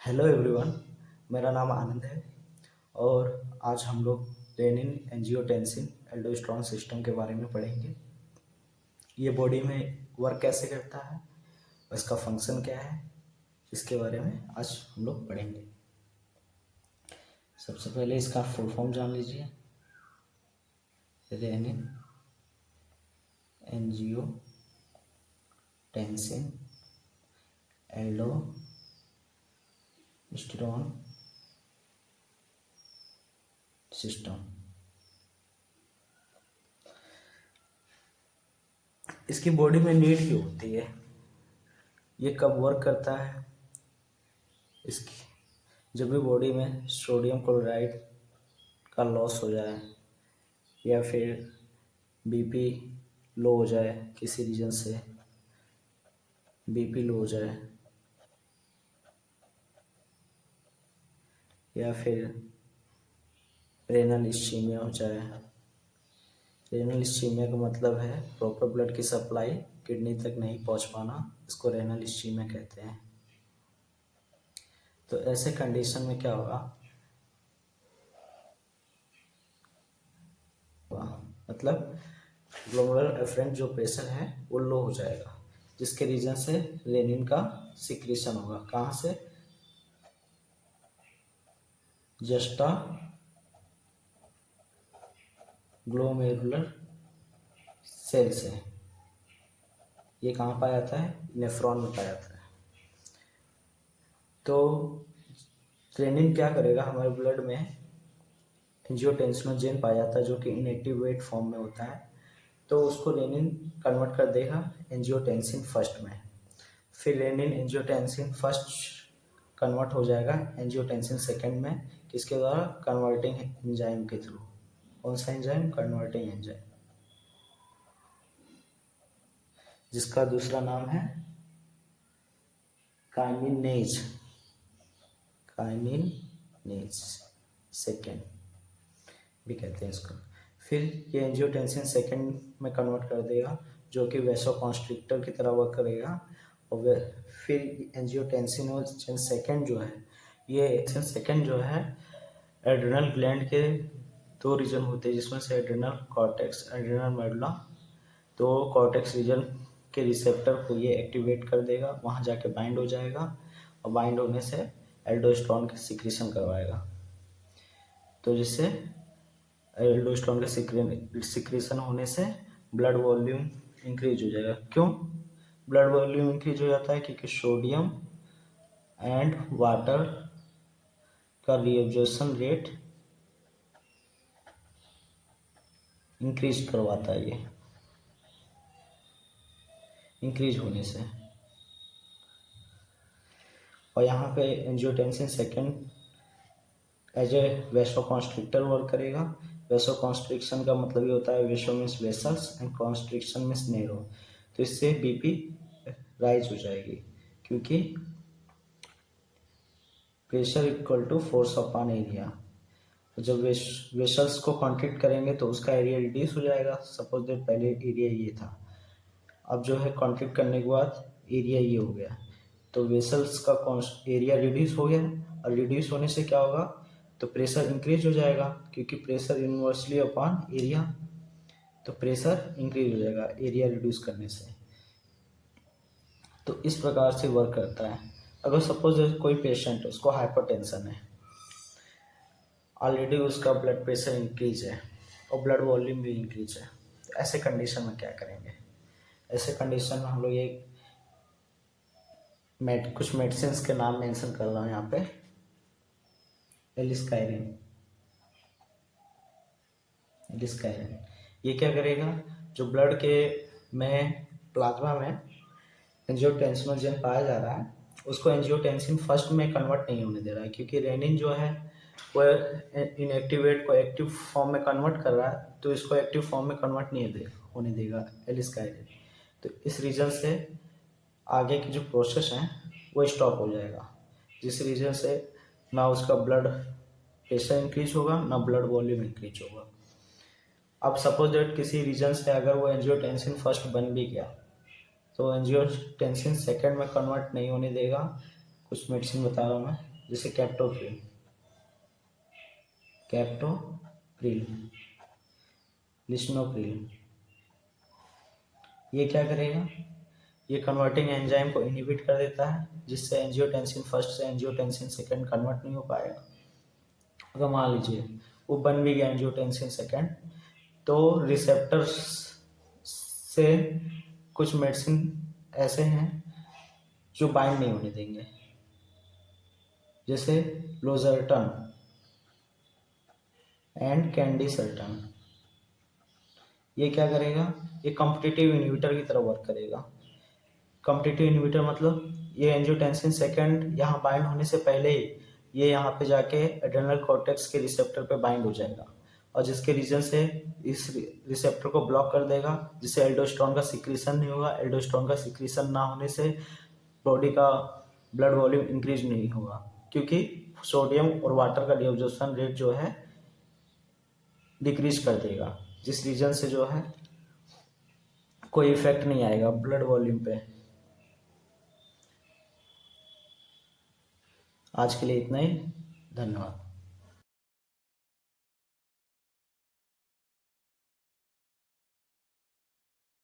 Hello everyone. मेरा नाम आनंद है और आज हम लोग रेनिन एंजियोटेंसिन एल्डोस्टेरोन सिस्टम के बारे में पढ़ेंगे। ये बॉडी में वर्क कैसे करता है और इसका फंक्शन क्या है, इसके बारे में आज हम लोग पढ़ेंगे। सबसे पहले इसका फुल फॉर्म जान लीजिए। Renin angiotensin aldosterone system. इसकी बॉडी में नीड क्यों होती है, ये कब वर्क करता है? इसकी जब भी बॉडी में सोडियम क्लोराइड का लॉस हो जाए या फिर बीपी लो हो जाए, किसी रीजन से बीपी लो हो जाए या फिर रेनल इस्चीमिया हो जाए। रेनल इस्चीमिया का मतलब है प्रॉपर ब्लड की सप्लाई किडनी तक नहीं पहुंच पाना, इसको रेनल इस्चीमिया कहते हैं। तो ऐसे कंडीशन में क्या होगा, मतलब ग्लोमेरुलर एफरेंट जो प्रेशर है वो लो हो जाएगा, जिसके रीजन से रेनिन का सिक्रीशन होगा। कहाँ से? जस्टा ग्लोमेरुलर सेल से। ये कहाँ पाया जाता है? नेफ्रॉन में पाया जाता है। तो रेनिन क्या करेगा, हमारे ब्लड में एंजियोटेंसिनोजेन पाया जाता है जो कि इनएक्टिवेट फॉर्म में होता है, तो उसको रेनिन कन्वर्ट कर देगा एंजियोटेंसिन फर्स्ट में। फिर रेनिन एंजियोटेंसिन फर्स्ट कन्वर्ट हो जाएगा एंजियोटेंसिन सेकंड में, किसके द्वारा? कन्वर्टिंग एंजाइम के थ्रू। कौन सा एंजाइम? कन्वर्टिंग एंजाइम, जिसका दूसरा नाम है काइमिनेज। काइमिनेज सेकेंड भी कहते हैं इसको। फिर ये एंजियोटेंसिन सेकेंड में कन्वर्ट कर देगा जो कि वैसोकॉन्स्ट्रिक्टर की तरह वर्क करेगा। और फिर एंजियोटेंसिन सेकेंड जो है, ये सेकेंड जो है एड्रिनल ग्लैंड के दो रीजन होते हैं, जिसमें से एड्रिनल कॉर्टेक्स, एड्रिनल मेडुला। तो कॉर्टेक्स रीजन के रिसेप्टर को ये एक्टिवेट कर देगा, वहाँ जाके बाइंड हो जाएगा और बाइंड होने से एल्डोस्टेरोन का सिक्रीशन करवाएगा। तो जिससे एल्डोस्टेरोन के सिक्रीशन होने से ब्लड वॉल्यूम इंक्रीज हो जाएगा। क्यों ब्लड वॉल्यूम इंक्रीज हो जाता है? क्योंकि सोडियम एंड वाटर का रिएब्जॉर्प्शन रेट इंक्रीज करवाता है, ये इंक्रीज होने से। और यहाँ पे angiotensin second as a vasoconstrictor work करेगा। वैसोकॉन्स्ट्रिक्शन का मतलब ये होता है, vaso means vessels and constriction means narrow. तो इससे बीपी राइज हो जाएगी, क्योंकि pressure equal to force upon area. जब वेसल्स को कॉन्ट्रैक्ट करेंगे तो उसका एरिया रिड्यूस हो जाएगा। सपोज दैट पहले एरिया ये था, अब जो है कॉन्ट्रैक्ट करने के बाद एरिया ये हो गया, तो वेसल्स का एरिया रिड्यूस हो गया। और रिड्यूस होने से क्या होगा, तो प्रेशर इंक्रीज हो जाएगा, क्योंकि प्रेशर इनवर्सली अपॉन एरिया, तो प्रेशर इंक्रीज हो जाएगा एरिया रिड्यूस करने से। तो इस प्रकार से वर्क करता है। अगर सपोज कोई पेशेंट है, उसको हाइपरटेंशन है, ऑलरेडी उसका ब्लड प्रेशर इंक्रीज है और ब्लड वॉल्यूम भी इंक्रीज है, तो ऐसे कंडीशन में क्या करेंगे? ऐसे कंडीशन में हम लोग ये कुछ मेडिसिन के नाम मेंशन कर रहा हूँ यहाँ पे। एलिस्काइरिन, ये क्या करेगा, जो ब्लड के में प्लाज्मा में एंजियोटेंसिनोजेन पाया जा रहा है, उसको एंजियोटेंसिन फर्स्ट में कन्वर्ट नहीं होने दे रहा है, क्योंकि रेनिन जो है वो इनएक्टिवेट को एक्टिव फॉर्म में कन्वर्ट कर रहा है, तो इसको एक्टिव फॉर्म में कन्वर्ट नहीं होने देगा एलिस्काइरिन। तो इस रीजन से आगे की जो प्रोसेस है वो स्टॉप हो जाएगा, जिस रीजन से ना उसका ब्लड प्रेशर इंक्रीज होगा, ना ब्लड वॉल्यूम इंक्रीज होगा। अब सपोज दैट किसी रीजन से अगर वो एंजियोटेंसिन फर्स्ट बन भी गया, तो एंजियोटेंसिन सेकंड में कन्वर्ट नहीं होने देगा। कुछ मेडिसिन बता रहा हूँ मैं, जैसे कैप्टोप्रिल, लिस्नोप्रिल। ये क्या करेगा, ये कन्वर्टिंग एंजाइम को इनहिबिट कर देता है, जिससे एंजियोटेंसिन फर्स्ट से एंजियोटेंसिन सेकंड कन्वर्ट नहीं हो पाएगा। अगर मान लीजिए वो बन भी गया एंजियोटेंसिन सेकंड, तो रिसेप्टर्स से कुछ मेडिसिन ऐसे हैं जो बाइंड नहीं होने देंगे, जैसे लोजर्टन एंड कैंडिसर्टन। ये क्या करेगा, ये कॉम्पिटिटिव इनहिबिटर की तरह वर्क करेगा। कॉम्पिटिटिव इनहिबिटर मतलब ये एंजियोटेंसिन सेकंड यहाँ बाइंड होने से पहले ही ये यहाँ पे जाके एड्रेनल कॉर्टेक्स के रिसेप्टर पे बाइंड हो जाएगा, और जिसके रीजन से इस रिसेप्टर को ब्लॉक कर देगा, जिससे एल्डोस्टेरोन का सिक्रीशन नहीं होगा। एल्डोस्टेरोन का सिक्रीशन ना होने से बॉडी का ब्लड वॉल्यूम इंक्रीज नहीं होगा, क्योंकि सोडियम और वाटर का डिएब्जॉर्प्शन रेट जो है डिक्रीज कर देगा, जिस रीजन से जो है कोई इफेक्ट नहीं आएगा ब्लड वॉल्यूम पे। आज के लिए इतना ही, धन्यवाद।